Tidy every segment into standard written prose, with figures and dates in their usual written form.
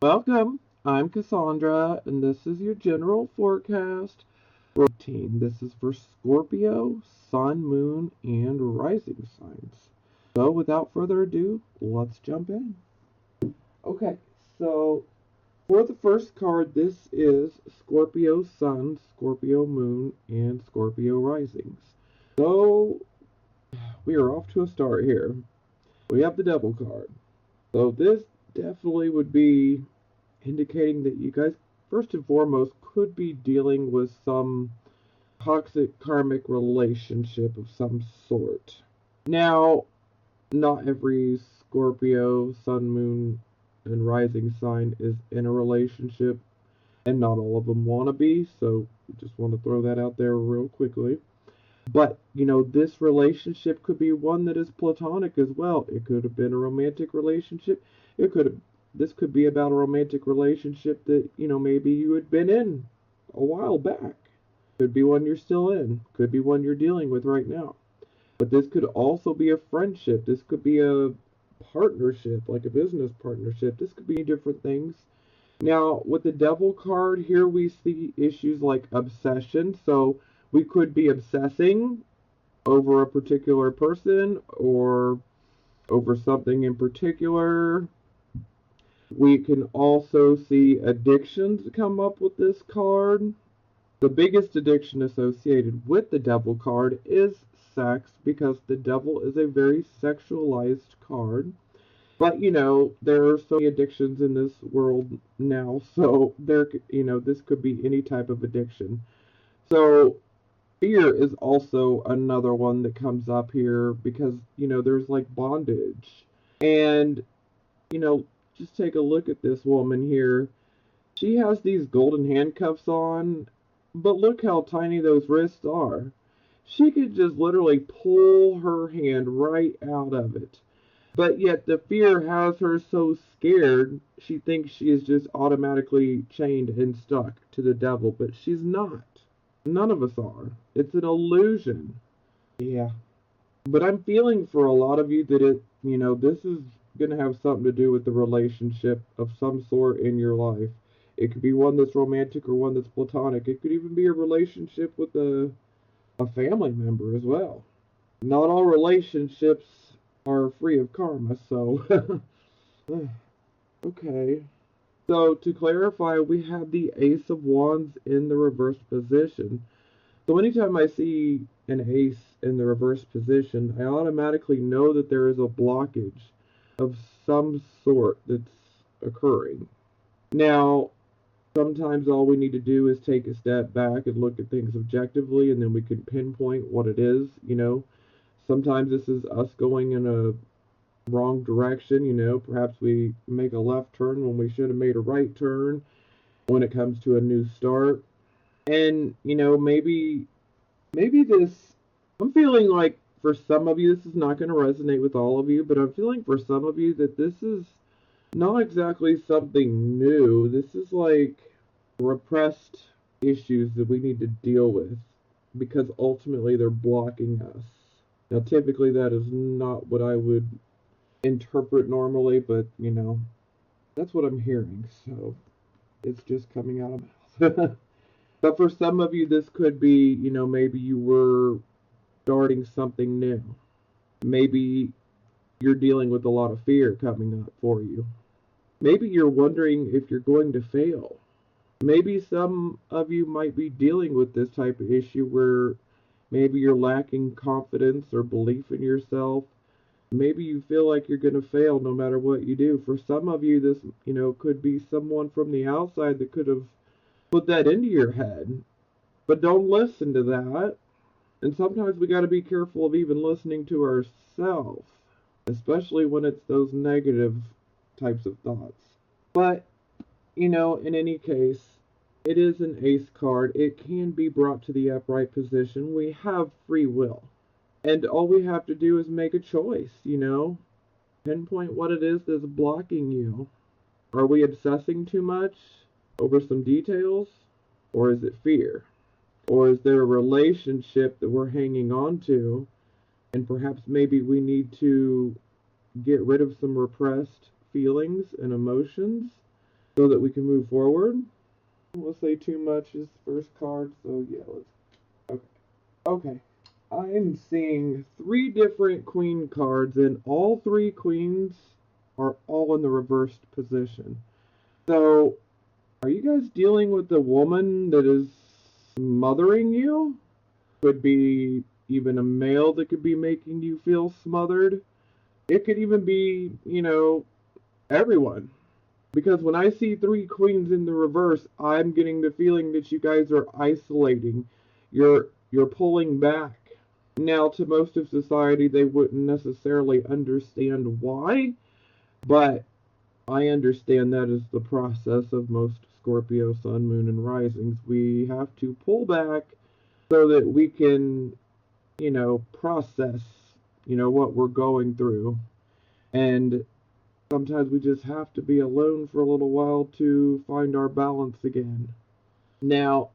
Welcome. I'm Cassandra, and this is your general forecast routine. This is for Scorpio, Sun, Moon, and Rising signs. So, without further ado, let's jump in. Okay, so for the first card, this is Scorpio Sun, Scorpio Moon, and Scorpio Risings. So, we are off to a start here. We have the Devil card. So, this definitely would be indicating that you guys, first and foremost, could be dealing with some toxic karmic relationship of some sort. Now, not every Scorpio, Sun, Moon, and Rising sign is in a relationship, and not all of them want to be, so just want to throw that out there real quickly. But, this relationship could be one that is platonic as well. It could have been a romantic relationship. It could have This could be about a romantic relationship that, maybe you had been in a while back. Could be one you're still in. Could be one you're dealing with right now. But this could also be a friendship. This could be a partnership, like a business partnership. This could be different things. Now, with the Devil card, here we see issues like obsession. So we could be obsessing over a particular person or over something in particular. We can also see addictions come up with this card. The biggest addiction associated with the Devil card is sex, because the Devil is a very sexualized card. But there are so many addictions in this world now, so this could be any type of addiction. So fear is also another one that comes up here because there's like bondage. And you know, just take a look at this woman here. She has these golden handcuffs on, but look how tiny those wrists are. She could just literally pull her hand right out of it. But yet the fear has her so scared, she thinks she is just automatically chained and stuck to the Devil, but she's not. None of us are. It's an illusion. Yeah. But I'm feeling for a lot of you that this is going to have something to do with the relationship of some sort in your life. It could be one that's romantic or one that's platonic. It could even be a relationship with a family member as well. Not all relationships are free of karma, so okay. So to clarify, we have the Ace of Wands in the reverse position. So anytime I see an ace in the reverse position, I automatically know that there is a blockage of some sort that's occurring. Now, sometimes all we need to do is take a step back and look at things objectively, and then we can pinpoint what it is. Sometimes this is us going in a wrong direction. Perhaps we make a left turn when we should have made a right turn when it comes to a new start. And, maybe this, I'm feeling like for some of you, this is not going to resonate with all of you, but I'm feeling for some of you that this is not exactly something new. This is like repressed issues that we need to deal with because ultimately they're blocking us. Now, typically, that is not what I would interpret normally, but that's what I'm hearing, so it's just coming out of my mouth. But for some of you, this could be, maybe you were starting something new. Maybe you're dealing with a lot of fear coming up for you. Maybe you're wondering if you're going to fail. Maybe some of you might be dealing with this type of issue where maybe you're lacking confidence or belief in yourself. Maybe you feel like you're going to fail no matter what you do. For some of you, this, could be someone from the outside that could have put that into your head. But don't listen to that. And sometimes we got to be careful of even listening to ourselves, especially when it's those negative types of thoughts. But, in any case, it is an ace card. It can be brought to the upright position. We have free will. And all we have to do is make a choice. Pinpoint what it is that's blocking you. Are we obsessing too much over some details? Or is it fear? Or is there a relationship that we're hanging on to, and perhaps maybe we need to get rid of some repressed feelings and emotions? so that we can move forward. We'll say too much is the first card, so yeah, let's. Okay. Okay. I'm seeing three different queen cards, and all three queens are all in the reversed position. So, are you guys dealing with a woman that is smothering you? Could be even a male that could be making you feel smothered. It could even be, everyone. Because when I see three queens in the reverse, I'm getting the feeling that you guys are isolating. You're pulling back. Now, to most of society, they wouldn't necessarily understand why, but I understand that is the process of most Scorpio, Sun, Moon, and Risings. We have to pull back so that we can, process, what we're going through. And sometimes we just have to be alone for a little while to find our balance again. Now,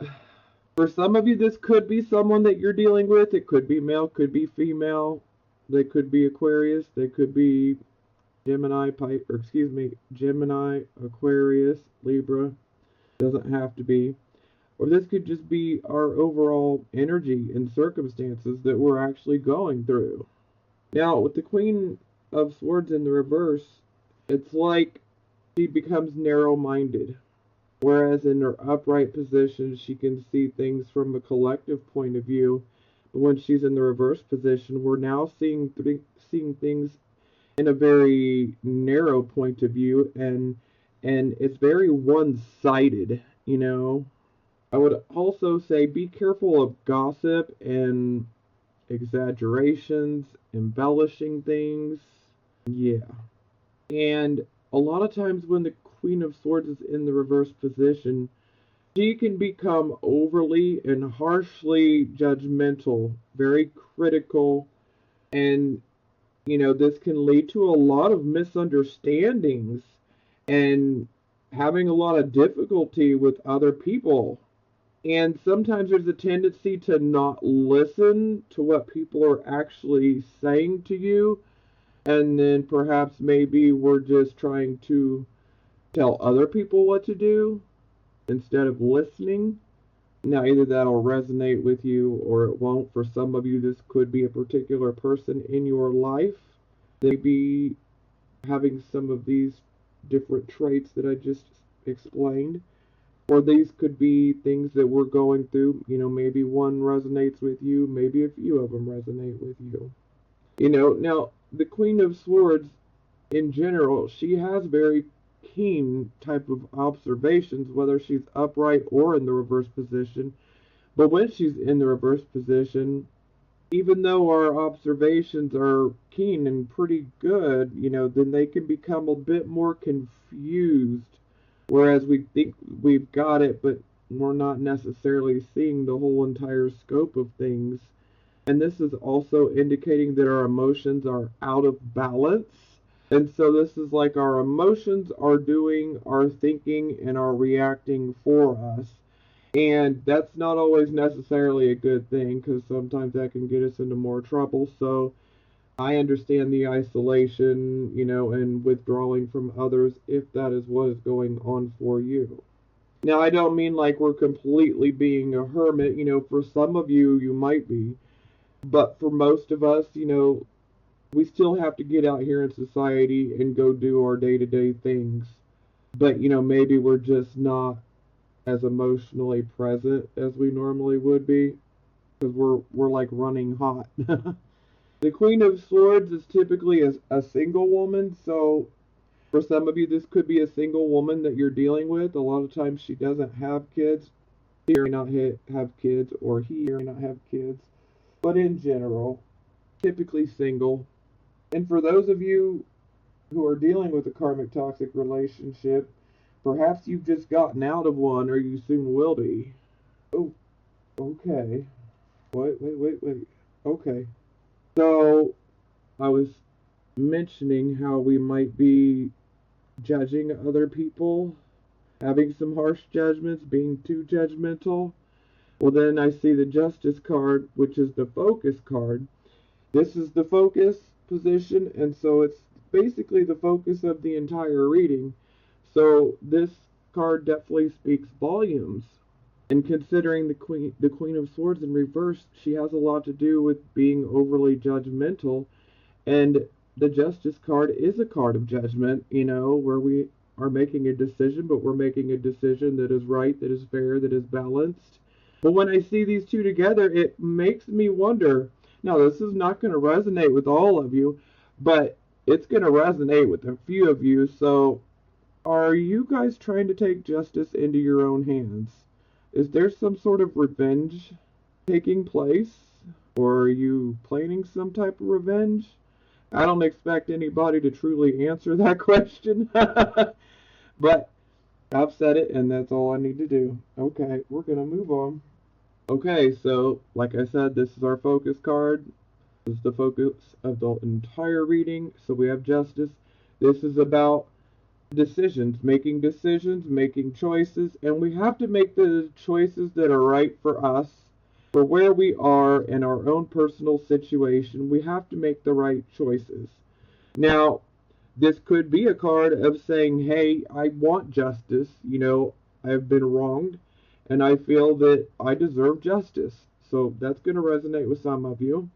for some of you, this could be someone that you're dealing with. It could be male, could be female. They could be Aquarius. They could be Gemini, Aquarius, Libra. Doesn't have to be. Or this could just be our overall energy and circumstances that we're actually going through. Now, with the Queen of Swords in the reverse, it's like she becomes narrow-minded. Whereas in her upright position, she can see things from a collective point of view. But when she's in the reverse position, we're now seeing things in a very narrow point of view, and it's very one-sided. I would also say be careful of gossip and exaggerations, embellishing things. Yeah. And a lot of times when the Queen of Swords is in the reverse position, she can become overly and harshly judgmental, very critical, and this can lead to a lot of misunderstandings and having a lot of difficulty with other people. And sometimes there's a tendency to not listen to what people are actually saying to you. And then perhaps maybe we're just trying to tell other people what to do instead of listening. Now, either that'll resonate with you or it won't. For some of you, this could be a particular person in your life. They be having some of these different traits that I just explained. Or these could be things that we're going through. Maybe one resonates with you, maybe a few of them resonate with you. Now, the Queen of Swords, in general, she has very keen type of observations, whether she's upright or in the reverse position. But when she's in the reverse position, even though our observations are keen and pretty good, then they can become a bit more confused. Whereas we think we've got it, but we're not necessarily seeing the whole entire scope of things. And this is also indicating that our emotions are out of balance. And so this is like our emotions are doing our thinking and are reacting for us. And that's not always necessarily a good thing because sometimes that can get us into more trouble. So I understand the isolation, and withdrawing from others if that is what is going on for you. Now, I don't mean like we're completely being a hermit. For some of you, you might be. But for most of us, we still have to get out here in society and go do our day-to-day things. But, maybe we're just not as emotionally present as we normally would be because we're like running hot. The Queen of Swords is typically a single woman, so for some of you, this could be a single woman that you're dealing with. A lot of times she doesn't have kids. She may not have kids, or he may not have kids. But in general, typically single. And for those of you who are dealing with a karmic toxic relationship, perhaps you've just gotten out of one or you soon will be. Oh, okay. Wait. Okay. So, I was mentioning how we might be judging other people, having some harsh judgments, being too judgmental. Well, then I see the Justice card, which is the focus card. This is the focus position, and so it's basically the focus of the entire reading. So this card definitely speaks volumes. And considering the Queen of Swords in reverse, she has a lot to do with being overly judgmental. And the Justice card is a card of judgment, where we are making a decision, but we're making a decision that is right, that is fair, that is balanced. But when I see these two together, it makes me wonder. Now, this is not going to resonate with all of you, but it's going to resonate with a few of you. So, are you guys trying to take justice into your own hands? Is there some sort of revenge taking place? Or are you planning some type of revenge? I don't expect anybody to truly answer that question. But I've said it, and that's all I need to do. Okay, we're going to move on. Okay, so like I said, this is our focus card. This is the focus of the entire reading. So we have justice. This is about decisions, making choices, and we have to make the choices that are right for us, for where we are in our own personal situation. We have to make the right choices. Now, this could be a card of saying, hey, I want justice. I've been wronged, and I feel that I deserve justice. So that's going to resonate with some of you.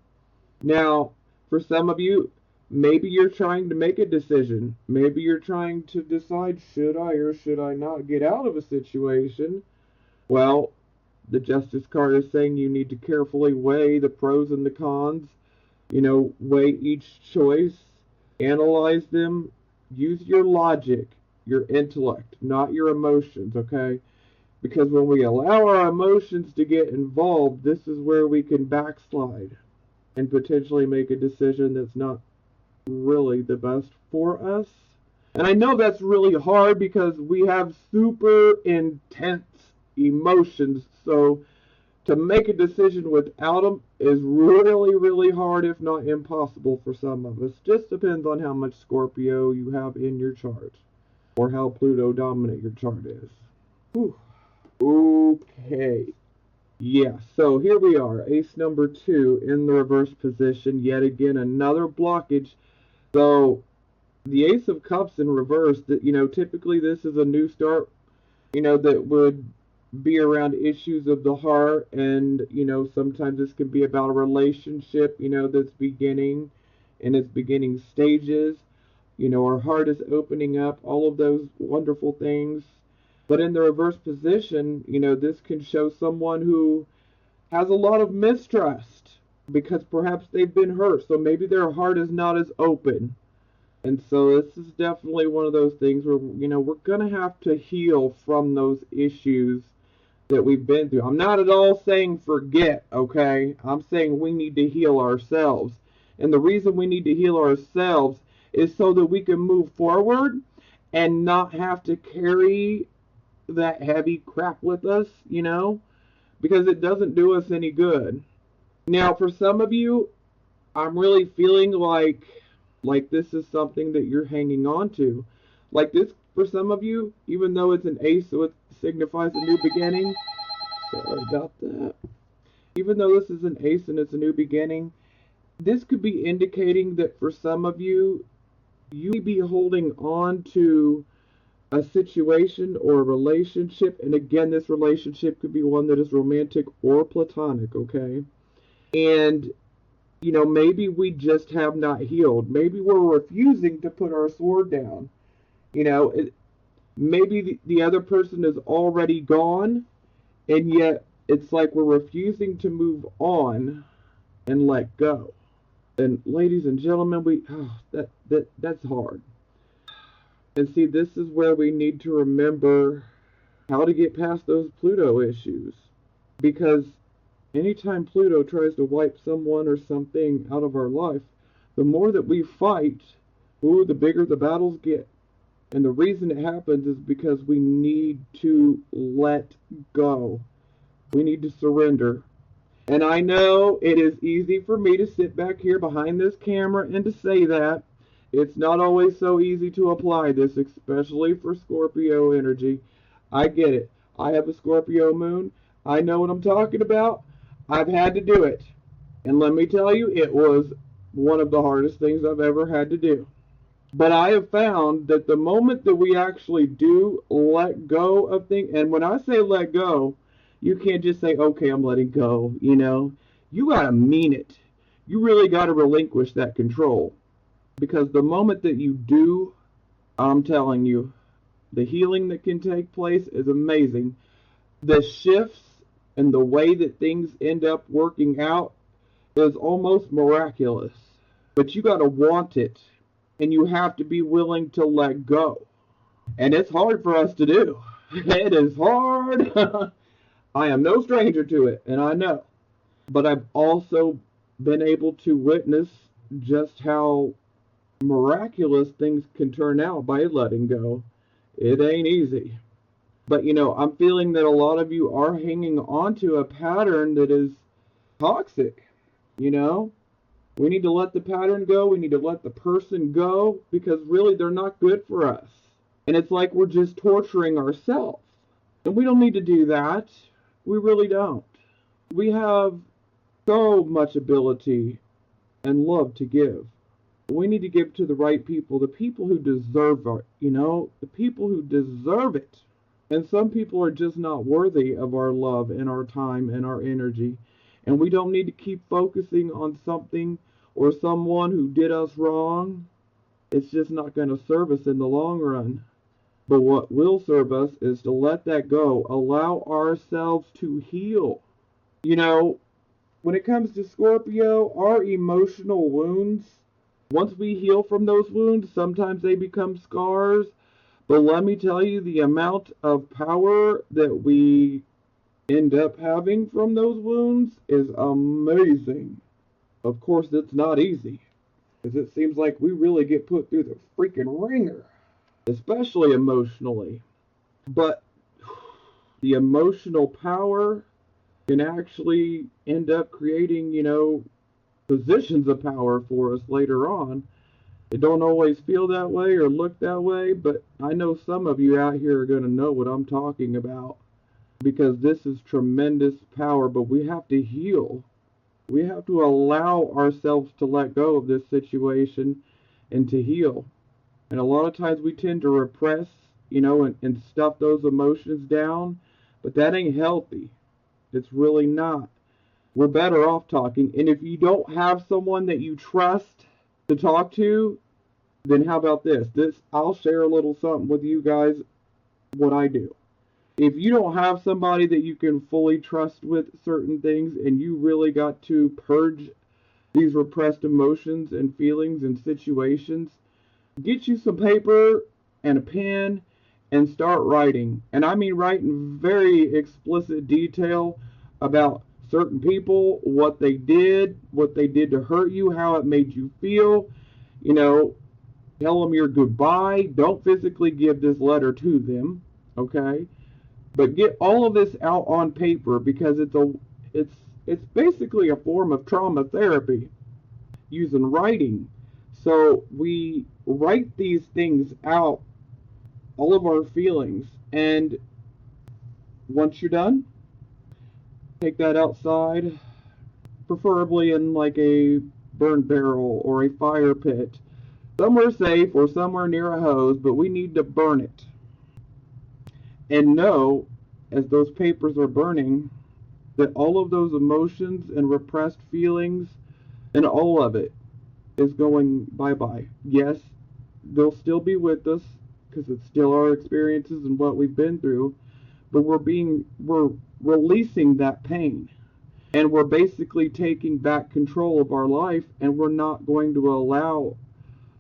Now, for some of you, maybe you're trying to make a decision. Maybe you're trying to decide, should I or should I not get out of a situation? Well, the Justice card is saying you need to carefully weigh the pros and the cons. Weigh each choice, analyze them, use your logic, your intellect, not your emotions, okay? Because when we allow our emotions to get involved, this is where we can backslide and potentially make a decision that's not really the best for us. And I know that's really hard because we have super intense emotions, so to make a decision without them is really, really hard, if not impossible for some of us. Just depends on how much Scorpio you have in your chart, or how Pluto dominant your chart is. Whew. Okay. Yeah, so here we are, ace number 2 in the reverse position. Yet again, another blockage. So the Ace of Cups in reverse, typically this is a new start, that would be around issues of the heart, and sometimes this can be about a relationship that's beginning in its beginning stages. Our heart is opening up, all of those wonderful things. But in the reverse position, this can show someone who has a lot of mistrust because perhaps they've been hurt, so maybe their heart is not as open. And so this is definitely one of those things where we're going to have to heal from those issues that we've been through. I'm not at all saying forget, okay? I'm saying we need to heal ourselves. And the reason we need to heal ourselves is so that we can move forward and not have to carry that heavy crap with us, because it doesn't do us any good. Now, for some of you, I'm really feeling like this is something that you're hanging on to. Like this, for some of you, even though it's an ace, so it signifies a new beginning. Sorry about that. Even though this is an ace and it's a new beginning, this could be indicating that for some of you, you may be holding on to a situation or a relationship. And again, this relationship could be one that is romantic or platonic, okay? And maybe we just have not healed. Maybe we're refusing to put our sword down. Maybe the other person is already gone, and yet it's like we're refusing to move on and let go. And ladies and gentlemen, that's hard. And see, this is where we need to remember how to get past those Pluto issues. Because anytime Pluto tries to wipe someone or something out of our life, the more that we fight, the bigger the battles get. And the reason it happens is because we need to let go. We need to surrender. And I know it is easy for me to sit back here behind this camera and to say that. It's not always so easy to apply this, especially for Scorpio energy. I get it. I have a Scorpio moon. I know what I'm talking about. I've had to do it. And let me tell you, it was one of the hardest things I've ever had to do. But I have found that the moment that we actually do let go of things, and when I say let go, you can't just say, okay, I'm letting go, you know? You gotta mean it. You really gotta relinquish that control. Because the moment that you do, I'm telling you, the healing that can take place is amazing. The shifts and the way that things end up working out is almost miraculous. But you gotta want it, and you have to be willing to let go. And it's hard for us to do. It is hard. I am no stranger to it, and I know. But I've also been able to witness just how miraculous things can turn out by letting go. It ain't easy. But I'm feeling that a lot of you are hanging on to a pattern that is toxic. You know, we need to let the pattern go. We need to let the person go because really they're not good for us. And it's like we're just torturing ourselves. And we don't need to do that. We really don't. We have so much ability and love to give. We need to give to the right people, the people who deserve it, the people who deserve it. And some people are just not worthy of our love and our time and our energy. And we don't need to keep focusing on something or someone who did us wrong. It's just not going to serve us in the long run. But what will serve us is to let that go, allow ourselves to heal. You know, when it comes to Scorpio, our emotional wounds, once we heal from those wounds, sometimes they become scars. But let me tell you, the amount of power that we end up having from those wounds is amazing. Of course, it's not easy, because it seems like we really get put through the freaking ringer, especially emotionally. But the emotional power can actually end up creating, positions of power for us later on. It don't always feel that way or look that way, but I know some of you out here are going to know what I'm talking about because this is tremendous power, but we have to heal. We have to allow ourselves to let go of this situation and to heal. And a lot of times we tend to repress, and stuff those emotions down, but that ain't healthy. It's really not. We're better off talking. And if you don't have someone that you trust to talk to, then how about this? I'll share a little something with you guys what I do. If you don't have somebody that you can fully trust with certain things and you really got to purge these repressed emotions and feelings and situations, get you some paper and a pen and start writing. And I mean write in very explicit detail about certain people, what they did to hurt you, how it made you feel. You know, tell them your goodbye. Don't physically give this letter to them, okay? But get all of this out on paper because it's basically a form of trauma therapy using writing. So we write these things out, all of our feelings, and once you're done, take that outside, preferably in like a burn barrel or a fire pit, somewhere safe or somewhere near a hose, but we need to burn it. And know, as those papers are burning, that all of those emotions and repressed feelings and all of it is going bye-bye. Yes, they'll still be with us because it's still our experiences and what we've been through, but we're releasing that pain. And we're basically taking back control of our life, and we're not going to allow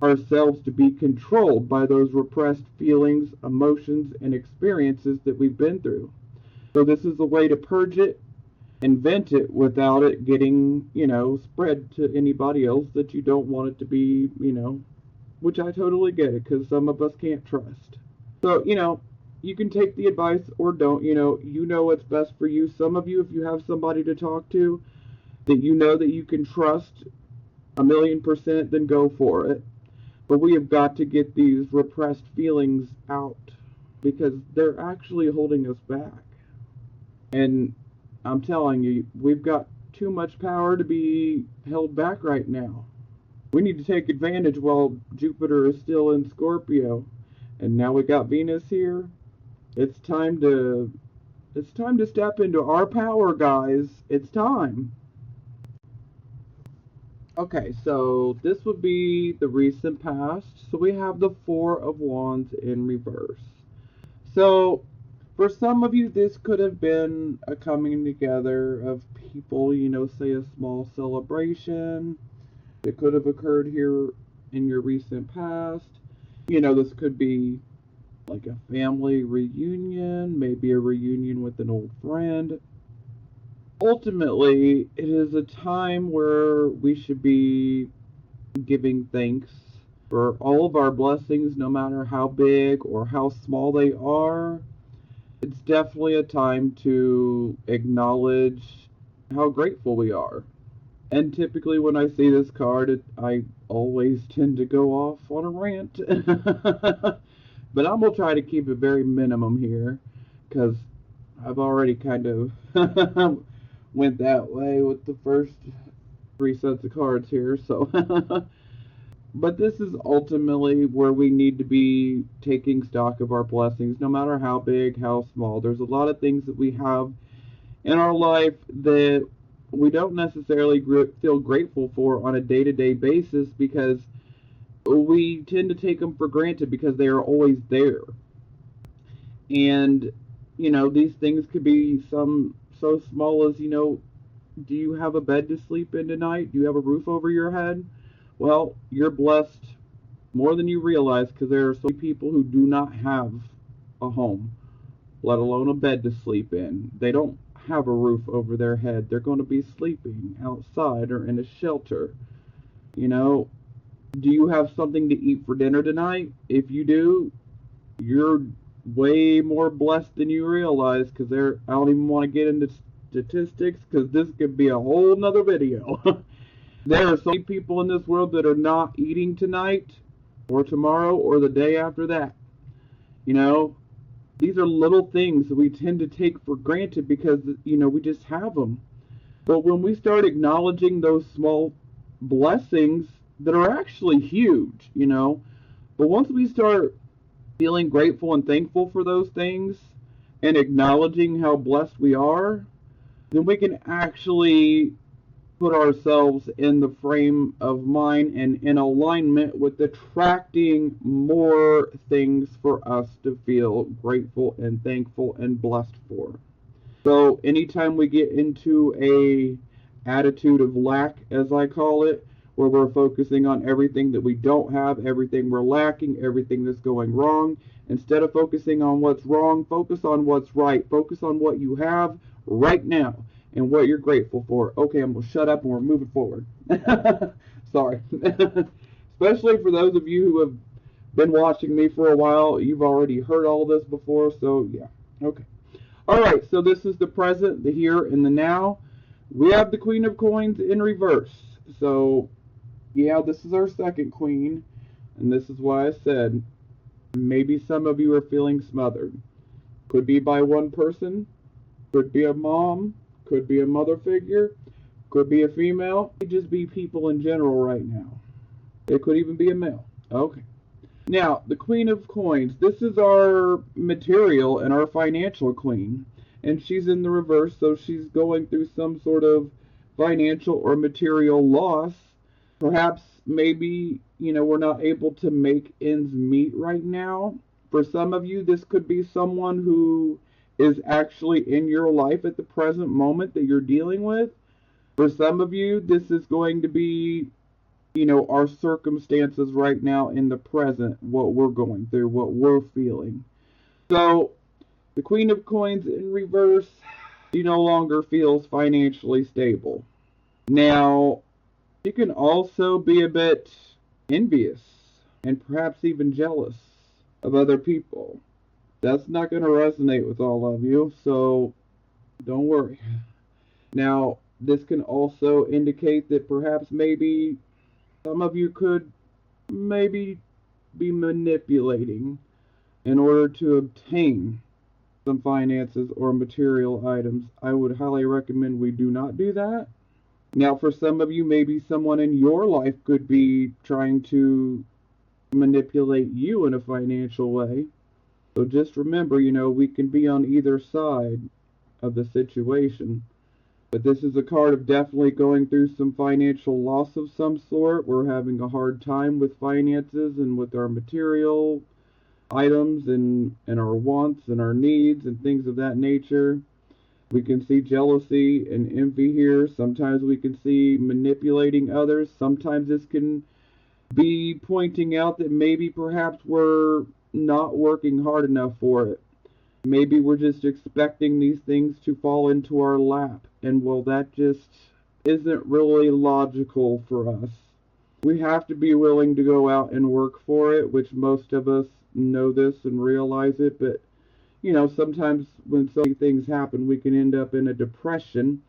ourselves to be controlled by those repressed feelings, emotions, and experiences that we've been through. So this is a way to purge it and vent it without it getting, spread to anybody else that you don't want it to be, which I totally get it because some of us can't trust. So, you can take the advice or don't, you know what's best for you. Some of you, if you have somebody to talk to that you know that you can trust 1,000,000%, then go for it. But we have got to get these repressed feelings out because they're actually holding us back. And I'm telling you, we've got too much power to be held back right now. We need to take advantage while Jupiter is still in Scorpio. And now we got Venus here. It's time to step into our power, guys. It's time. Okay, so this would be the recent past. So we have the Four of Wands in reverse. So for some of you, this could have been a coming together of people, say a small celebration. It could have occurred here in your recent past. This could be like a family reunion, maybe a reunion with an old friend. Ultimately, it is a time where we should be giving thanks for all of our blessings, no matter how big or how small they are. It's definitely a time to acknowledge how grateful we are. And typically, when I see this card, I always tend to go off on a rant. But I'm going to try to keep it very minimum here because I've already kind of went that way with the first three sets of cards here. So, but this is ultimately where we need to be taking stock of our blessings, no matter how big, how small. There's a lot of things that we have in our life that we don't necessarily feel grateful for on a day-to-day basis because we tend to take them for granted because they are always there. And, these things could be some so small as, do you have a bed to sleep in tonight? Do you have a roof over your head? Well, you're blessed more than you realize because there are so many people who do not have a home, let alone a bed to sleep in. They don't have a roof over their head. They're going to be sleeping outside or in a shelter. Do you have something to eat for dinner tonight? If you do, you're way more blessed than you realize because I don't even want to get into statistics because this could be a whole nother video. There are so many people in this world that are not eating tonight or tomorrow or the day after that. These are little things that we tend to take for granted because, we just have them. But when we start acknowledging those small blessings that are actually huge, but once we start feeling grateful and thankful for those things and acknowledging how blessed we are, then we can actually put ourselves in the frame of mind and in alignment with attracting more things for us to feel grateful and thankful and blessed for. So anytime we get into a attitude of lack, as I call it, where we're focusing on everything that we don't have, everything we're lacking, everything that's going wrong, instead of focusing on what's wrong, focus on what's right. Focus on what you have right now and what you're grateful for. Okay, I'm going to shut up and we're moving forward. Sorry. Especially for those of you who have been watching me for a while, you've already heard all this before, so yeah. Okay. All right, so this is the present, the here, and the now. We have the Queen of Coins in reverse. So, yeah, this is our second queen, and this is why I said maybe some of you are feeling smothered. Could be by one person, could be a mom, could be a mother figure, could be a female, it could just be people in general right now. It could even be a male. Okay. Now, the Queen of Coins, this is our material and our financial queen. And she's in the reverse, so she's going through some sort of financial or material loss. Perhaps, maybe, we're not able to make ends meet right now. For some of you, this could be someone who is actually in your life at the present moment that you're dealing with. For some of you, this is going to be our circumstances right now in the present, what we're going through, what we're feeling. So, the Queen of Coins in reverse, she no longer feels financially stable. Now, she can also be a bit envious and perhaps even jealous of other people. That's not going to resonate with all of you, so don't worry. Now, this can also indicate that perhaps maybe some of you could maybe be manipulating in order to obtain some finances or material items. I would highly recommend we do not do that. Now, for some of you, maybe someone in your life could be trying to manipulate you in a financial way. So just remember, we can be on either side of the situation. But this is a card of definitely going through some financial loss of some sort. We're having a hard time with finances and with our material items and our wants and our needs and things of that nature. We can see jealousy and envy here. Sometimes we can see manipulating others. Sometimes this can be pointing out that maybe perhaps we're not working hard enough for it. Maybe we're just expecting these things to fall into our lap. And well, that just isn't really logical for us. We have to be willing to go out and work for it, which most of us know this and realize it. But, sometimes when so many things happen, we can end up in a depression.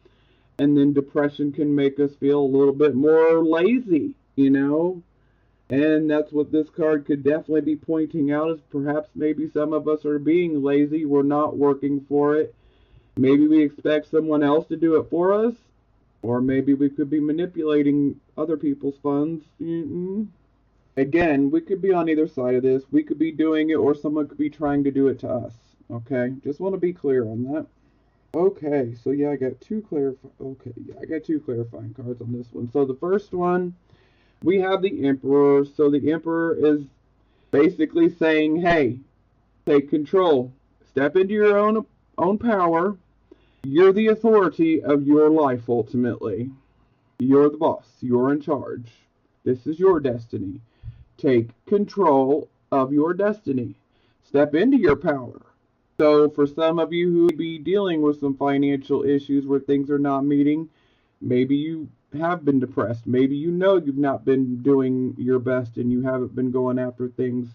And then depression can make us feel a little bit more lazy. And that's what this card could definitely be pointing out, is perhaps maybe some of us are being lazy. We're not working for it. Maybe we expect someone else to do it for us. Or maybe we could be manipulating other people's funds. Again, we could be on either side of this. We could be doing it, or someone could be trying to do it to us. Okay? Just want to be clear on that. Okay, so yeah, I got two clarifying cards on this one. So the first one, we have the Emperor. So the Emperor is basically saying, hey, take control. Step into your own power. You're the authority of your life, ultimately. You're the boss. You're in charge. This is your destiny. Take control of your destiny. Step into your power. So for some of you who may be dealing with some financial issues where things are not meeting, maybe you have been depressed. Maybe you've not been doing your best and you haven't been going after things.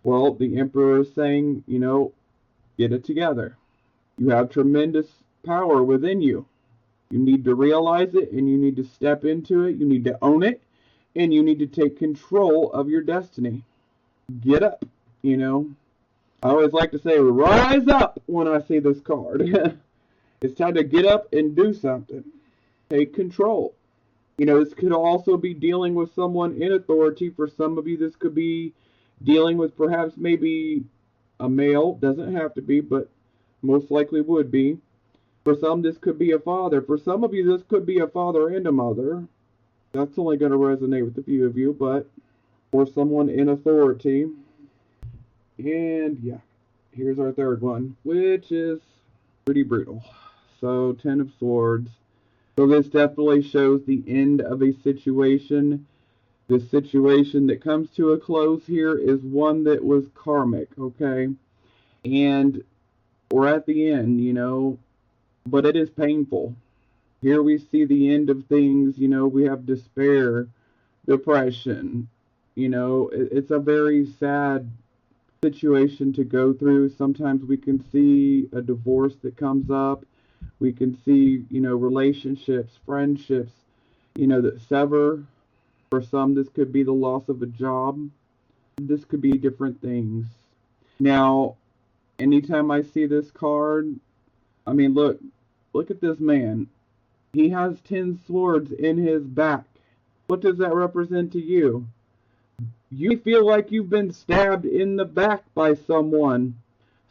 Well, the Emperor is saying, get it together. You have tremendous power within you. You need to realize it and you need to step into it. You need to own it and you need to take control of your destiny. Get up, I always like to say, rise up when I see this card. It's time to get up and do something. Take control. This could also be dealing with someone in authority. For some of you, this could be dealing with perhaps maybe a male. Doesn't have to be, but most likely would be. For some, this could be a father. For some of you, this could be a father and a mother. That's only going to resonate with a few of you, but for someone in authority. And yeah, here's our third one, which is pretty brutal. So, Ten of Swords. So this definitely shows the end of a situation. The situation that comes to a close here is one that was karmic, okay? And we're at the end, but it is painful. Here we see the end of things, we have despair, depression. It's a very sad situation to go through. Sometimes we can see a divorce that comes up. We can see, relationships, friendships, that sever. For some, this could be the loss of a job. This could be different things. Now, anytime I see this card, look at this man. He has 10 swords in his back. What does that represent to you? You feel like you've been stabbed in the back by someone.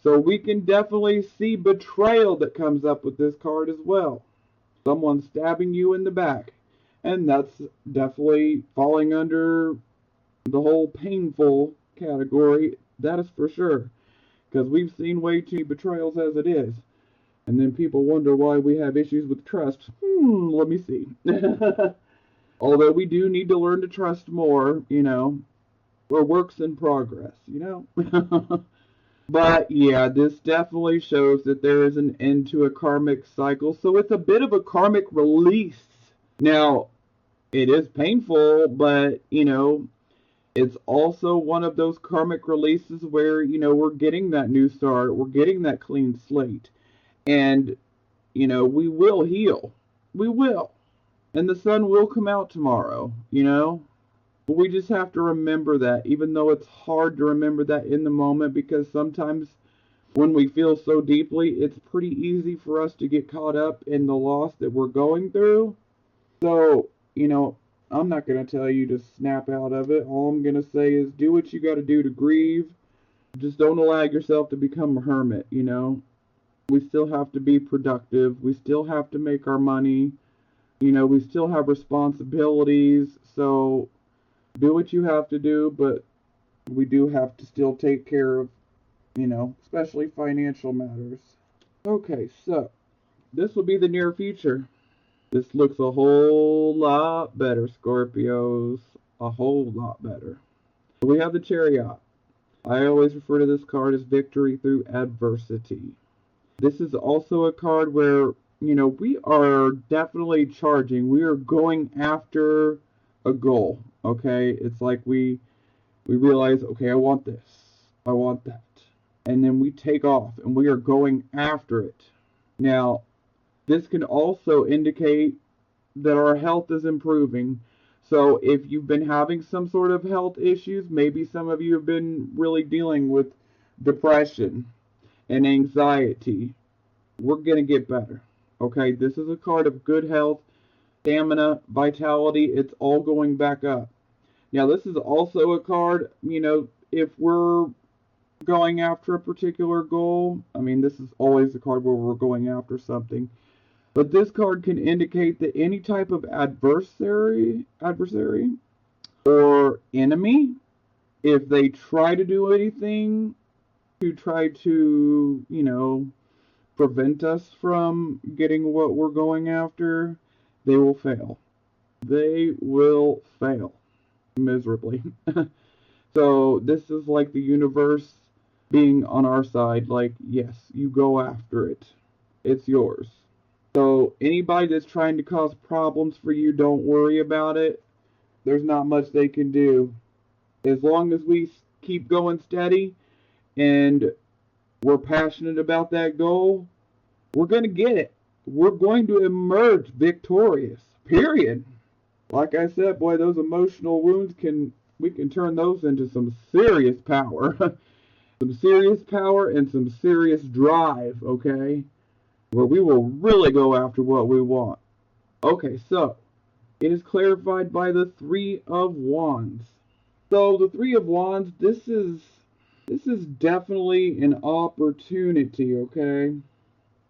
So we can definitely see betrayal that comes up with this card as well. Someone stabbing you in the back. And that's definitely falling under the whole painful category. That is for sure. Because we've seen way too many betrayals as it is. And then people wonder why we have issues with trust. Let me see. Although we do need to learn to trust more, We're works in progress, But yeah, this definitely shows that there is an end to a karmic cycle. So it's a bit of a karmic release. Now, it is painful, but, it's also one of those karmic releases where, we're getting that new start. We're getting that clean slate. And, we will heal. We will. And the sun will come out tomorrow, But we just have to remember that, even though it's hard to remember that in the moment, because sometimes when we feel so deeply, it's pretty easy for us to get caught up in the loss that we're going through. So, I'm not going to tell you to snap out of it. All I'm going to say is do what you got to do to grieve. Just don't allow yourself to become a hermit. We still have to be productive. We still have to make our money. We still have responsibilities. So do what you have to do, but we do have to still take care of, especially financial matters. Okay, so this will be the near future. This looks a whole lot better, Scorpios. A whole lot better. We have the Chariot. I always refer to this card as victory through adversity. This is also a card where, we are definitely charging. We are going after a goal, okay? It's like we realize, okay, I want this. I want that. And then we take off and we are going after it. Now, this can also indicate that our health is improving. So if you've been having some sort of health issues, maybe some of you have been really dealing with depression and anxiety, we're going to get better. Okay, this is a card of good health, stamina, vitality. It's all going back up. Now, this is also a card, if we're going after a particular goal, this is always a card where we're going after something. But this card can indicate that any type of adversary or enemy, if they try to do anything to try to, prevent us from getting what we're going after, they will fail. They will fail miserably. So this is like the universe being on our side, like, yes, you go after it. It's yours. So anybody that's trying to cause problems for you, don't worry about it. There's not much they can do. As long as we keep going steady and we're passionate about that goal, we're going to get it. We're going to emerge victorious. Period. Like I said, boy, those emotional wounds we can turn those into some serious power. Some serious power and some serious drive, okay? Where we will really go after what we want. Okay, so it is clarified by the Three of Wands. So the Three of Wands, this is definitely an opportunity, okay?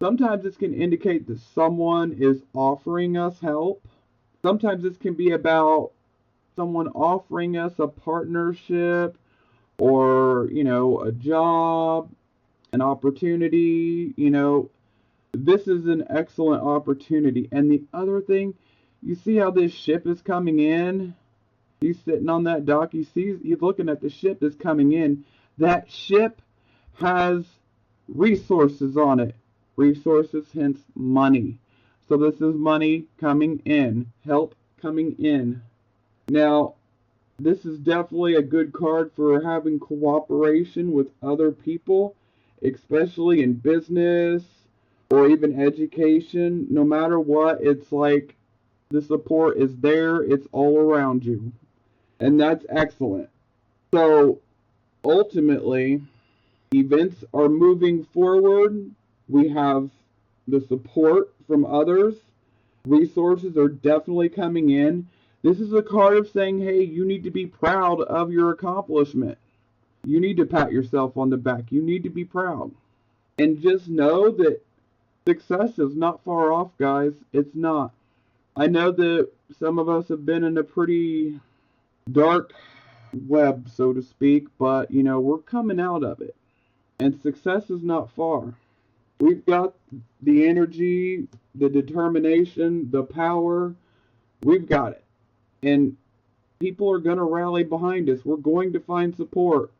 Sometimes this can indicate that someone is offering us help. Sometimes this can be about someone offering us a partnership or, a job, an opportunity, this is an excellent opportunity. And the other thing, you see how this ship is coming in? He's sitting on that dock. He's looking at the ship that's coming in. That ship has resources on it. Resources, hence money. So this is money coming in. Help coming in. Now, this is definitely a good card for having cooperation with other people, especially in business or even education. No matter what, it's like the support is there. It's all around you. And that's excellent. So, ultimately, events are moving forward. We have the support from others. Resources are definitely coming in. This is a card of saying, hey, you need to be proud of your accomplishment. You need to pat yourself on the back. You need to be proud. And just know that success is not far off, guys. It's not. I know that some of us have been in a pretty dark web, so to speak, but, we're coming out of it. And success is not far. We've got the energy, the determination, the power. We've got it. And people are going to rally behind us. We're going to find support.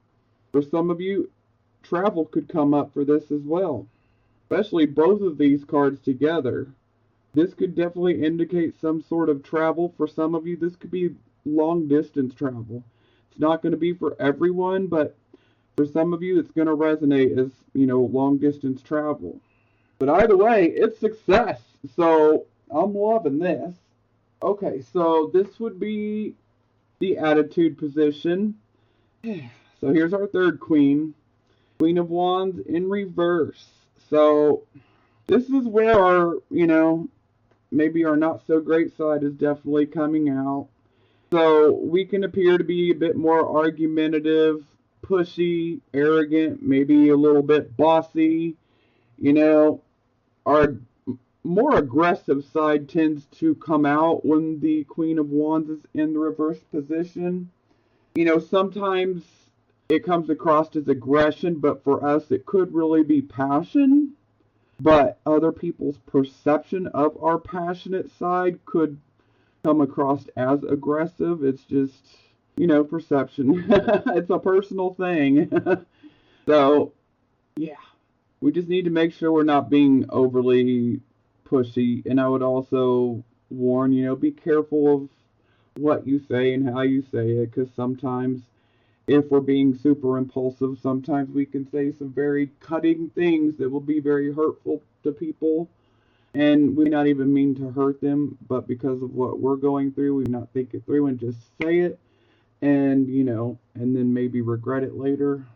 For some of you, travel could come up for this as well. Especially both of these cards together. This could definitely indicate some sort of travel. For some of you, this could be long distance travel. It's not going to be for everyone, but for some of you, it's going to resonate as, long distance travel. But either way, it's success. So I'm loving this. Okay, so this would be the attitude position. So here's our third queen. Queen of Wands in reverse. So this is where our, maybe our not so great side is definitely coming out. So we can appear to be a bit more argumentative, pushy, arrogant, maybe a little bit bossy. You know, our more aggressive side tends to come out when the Queen of Wands is in the reverse position. Sometimes it comes across as aggression, but for us it could really be passion. But other people's perception of our passionate side could come across as aggressive. It's just, perception. It's a personal thing. So, yeah, we just need to make sure we're not being overly pushy. And I would also warn, be careful of what you say and how you say it, because sometimes if we're being super impulsive, sometimes we can say some very cutting things that will be very hurtful to people. And we may not even mean to hurt them, but because of what we're going through, we not think it through and just say it, and and then maybe regret it later.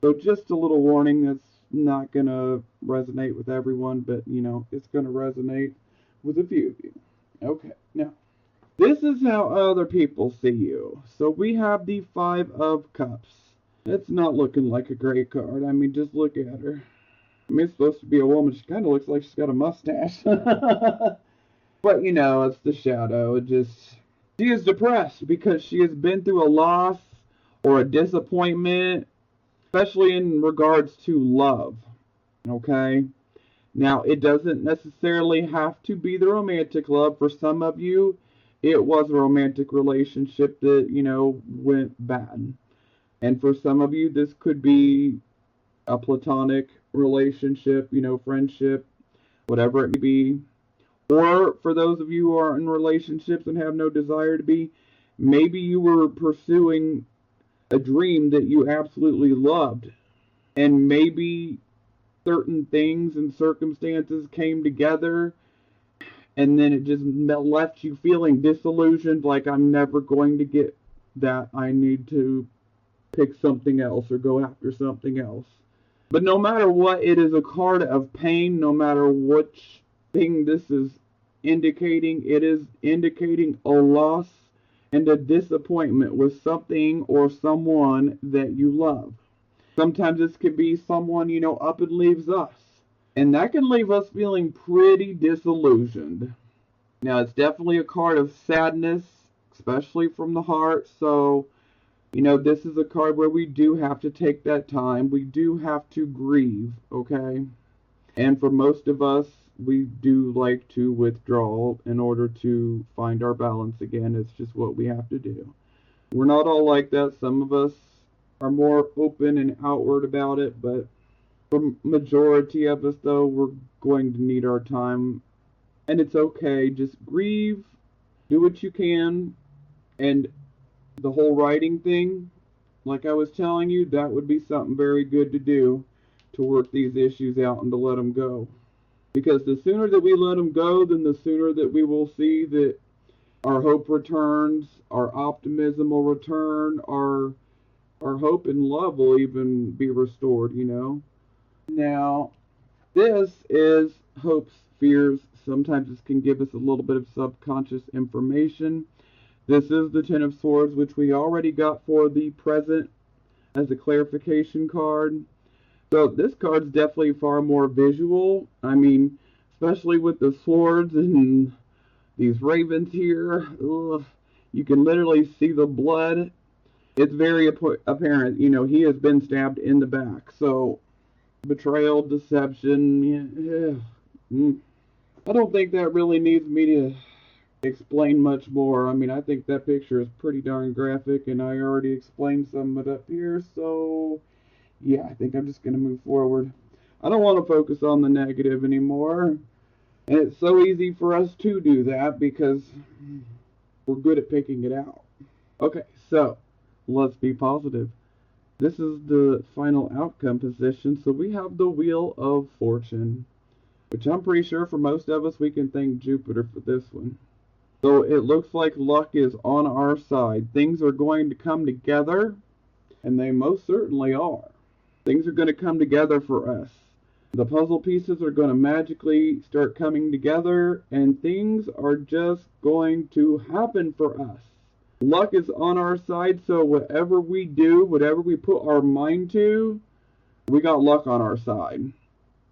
So just a little warning, that's not going to resonate with everyone, but it's going to resonate with a few of you. Okay, now, this is how other people see you. So we have the Five of Cups. It's not looking like a great card. I mean, just look at her. I mean, it's supposed to be a woman. She kind of looks like she's got a mustache. But, it's the shadow. She is depressed because she has been through a loss or a disappointment, especially in regards to love. Okay? Now, it doesn't necessarily have to be the romantic love. For some of you, it was a romantic relationship that, went bad. And for some of you, this could be a platonic relationship, friendship, whatever it may be. Or for those of you who are in relationships and have no desire to be, maybe you were pursuing a dream that you absolutely loved. And maybe certain things and circumstances came together, and then it just left you feeling disillusioned, like I'm never going to get that. I need to pick something else or go after something else. But no matter what, it is a card of pain. No matter which thing this is indicating, it is indicating a loss and a disappointment with something or someone that you love. Sometimes this could be someone, up and leaves us. And that can leave us feeling pretty disillusioned. Now, it's definitely a card of sadness, especially from the heart. So, this is a card where we do have to take that time. We do have to grieve, okay? And for most of us, we do like to withdraw in order to find our balance again. It's just what we have to do. We're not all like that. Some of us are more open and outward about it, but for majority of us, though, we're going to need our time. And it's okay. Just grieve, do what you can, and the whole writing thing, like I was telling you, that would be something very good to do, to work these issues out and to let them go. Because the sooner that we let them go, then the sooner that we will see that our hope returns, our optimism will return, our hope and love will even be restored, Now, this is hopes, fears. Sometimes this can give us a little bit of subconscious information. This is the Ten of Swords, which we already got for the present as a clarification card. So this card's definitely far more visual. I mean, especially with the swords and these ravens here. Ugh, you can literally see the blood. It's very apparent, he has been stabbed in the back. So, betrayal, deception, yeah. I don't think that really needs me to explain much more. I mean, I think that picture is pretty darn graphic, and I already explained some of it up here, so yeah, I think I'm just going to move forward. I don't want to focus on the negative anymore, and it's so easy for us to do that because we're good at picking it out. Okay, so let's be positive. This is the final outcome position, so we have the Wheel of Fortune, which I'm pretty sure for most of us we can thank Jupiter for this one. So it looks like luck is on our side. Things are going to come together, and they most certainly are. Things are going to come together for us. The puzzle pieces are going to magically start coming together, and things are just going to happen for us. Luck is on our side, so whatever we do, whatever we put our mind to, we got luck on our side,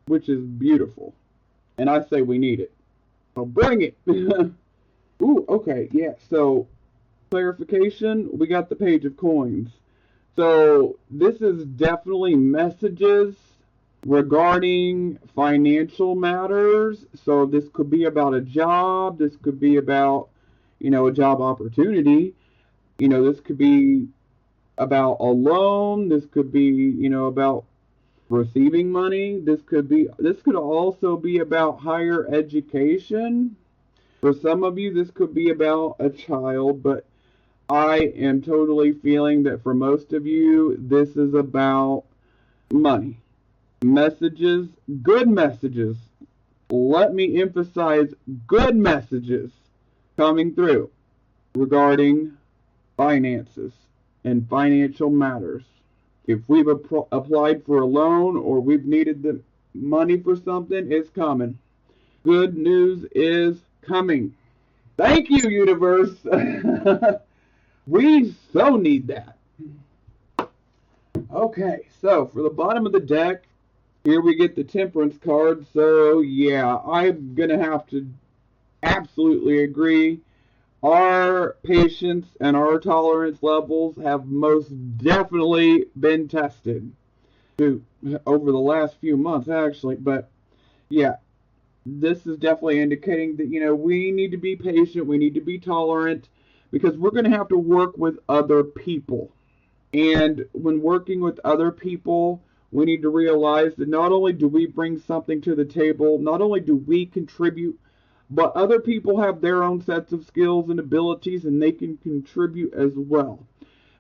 which is beautiful. And I say we need it. So bring it! Ooh, okay, yeah, so clarification, we got the page of coins. So this is definitely messages regarding financial matters. So this could be about a job, this could be about, a job opportunity. This could be about a loan, this could be, about receiving money. This could also be about higher education. For some of you, this could be about a child, but I am totally feeling that for most of you, this is about money. Messages, good messages. Let me emphasize good messages coming through regarding finances and financial matters. If we've applied for a loan or we've needed the money for something, it's coming. Good news is coming. Thank you, universe. We so need that. Okay, so for the bottom of the deck, here we get the Temperance card. So yeah, I'm going to have to absolutely agree. Our patience and our tolerance levels have most definitely been tested over the last few months, actually. But yeah, this is definitely indicating that, we need to be patient, we need to be tolerant, because we're going to have to work with other people. And when working with other people, we need to realize that not only do we bring something to the table, not only do we contribute, but other people have their own sets of skills and abilities, and they can contribute as well.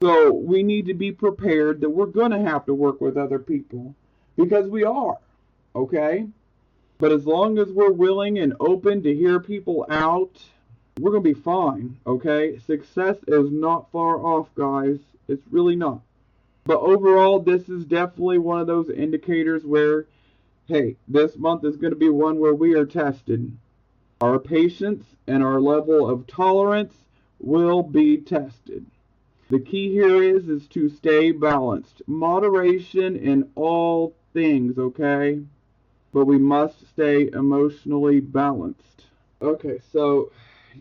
So we need to be prepared that we're going to have to work with other people, because we are, okay? But as long as we're willing and open to hear people out, we're going to be fine, okay? Success is not far off, guys. It's really not. But overall, this is definitely one of those indicators where, hey, this month is going to be one where we are tested. Our patience and our level of tolerance will be tested. The key here is to stay balanced. Moderation in all things, okay? But we must stay emotionally balanced. Okay, so,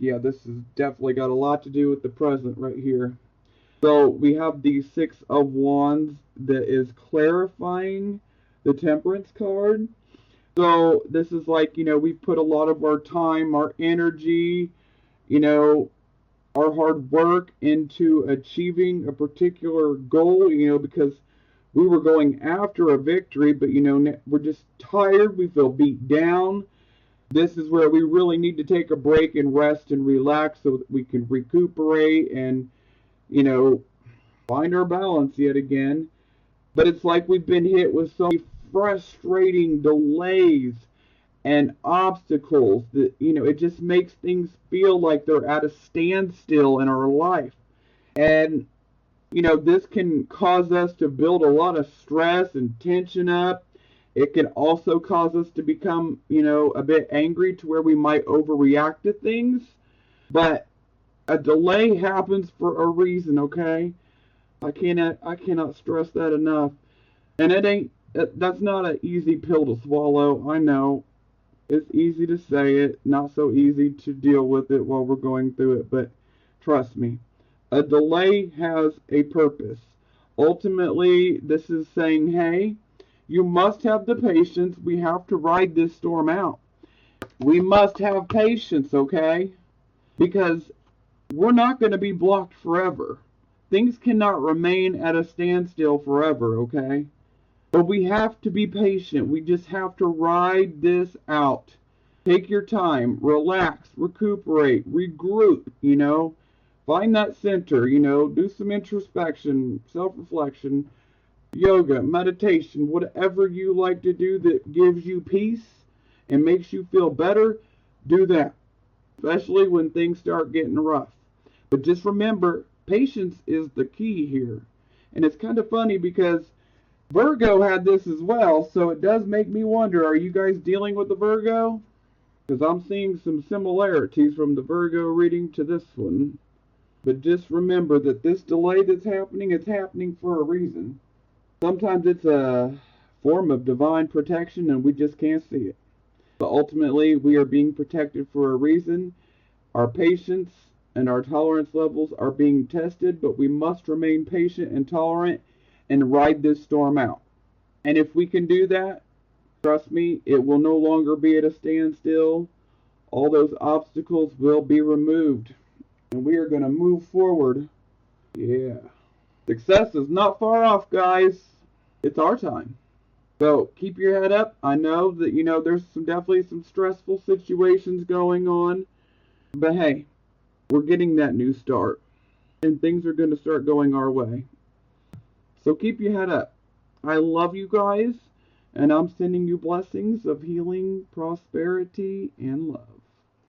yeah, this has definitely got a lot to do with the present right here. So we have the Six of Wands that is clarifying the Temperance card. So this is like, we've put a lot of our time, our energy, our hard work into achieving a particular goal, because we were going after a victory, but, we're just tired, we feel beat down. This is where we really need to take a break and rest and relax so that we can recuperate and, find our balance yet again. But it's like we've been hit with so many frustrating delays and obstacles that, it just makes things feel like they're at a standstill in our life. And, this can cause us to build a lot of stress and tension up. It can also cause us to become, a bit angry to where we might overreact to things. But a delay happens for a reason, okay? I cannot stress that enough. And that's not an easy pill to swallow. I know. It's easy to say it, not so easy to deal with it while we're going through it, but trust me, a delay has a purpose. Ultimately, this is saying, hey, you must have the patience. We have to ride this storm out. We must have patience, okay? Because we're not going to be blocked forever. Things cannot remain at a standstill forever, okay? But we have to be patient. We just have to ride this out. Take your time, relax, recuperate, regroup, Find that center, do some introspection, self-reflection, yoga, meditation, whatever you like to do that gives you peace and makes you feel better, do that. Especially when things start getting rough. But just remember, patience is the key here. And it's kind of funny because, Virgo had this as well, so it does make me wonder, are you guys dealing with the Virgo? Because I'm seeing some similarities from the Virgo reading to this one. But just remember that this delay that's happening is happening for a reason. Sometimes it's a form of divine protection and we just can't see it. But ultimately, we are being protected for a reason. Our patience and our tolerance levels are being tested, but we must remain patient and tolerant and ride this storm out. And if we can do that, trust me, it will no longer be at a standstill. All those obstacles will be removed, and we are going to move forward. Yeah. Success is not far off, guys. It's our time. So keep your head up. I know that there's definitely some stressful situations going on, but hey, we're getting that new start, and things are going to start going our way. So keep your head up. I love you guys, and I'm sending you blessings of healing, prosperity, and love.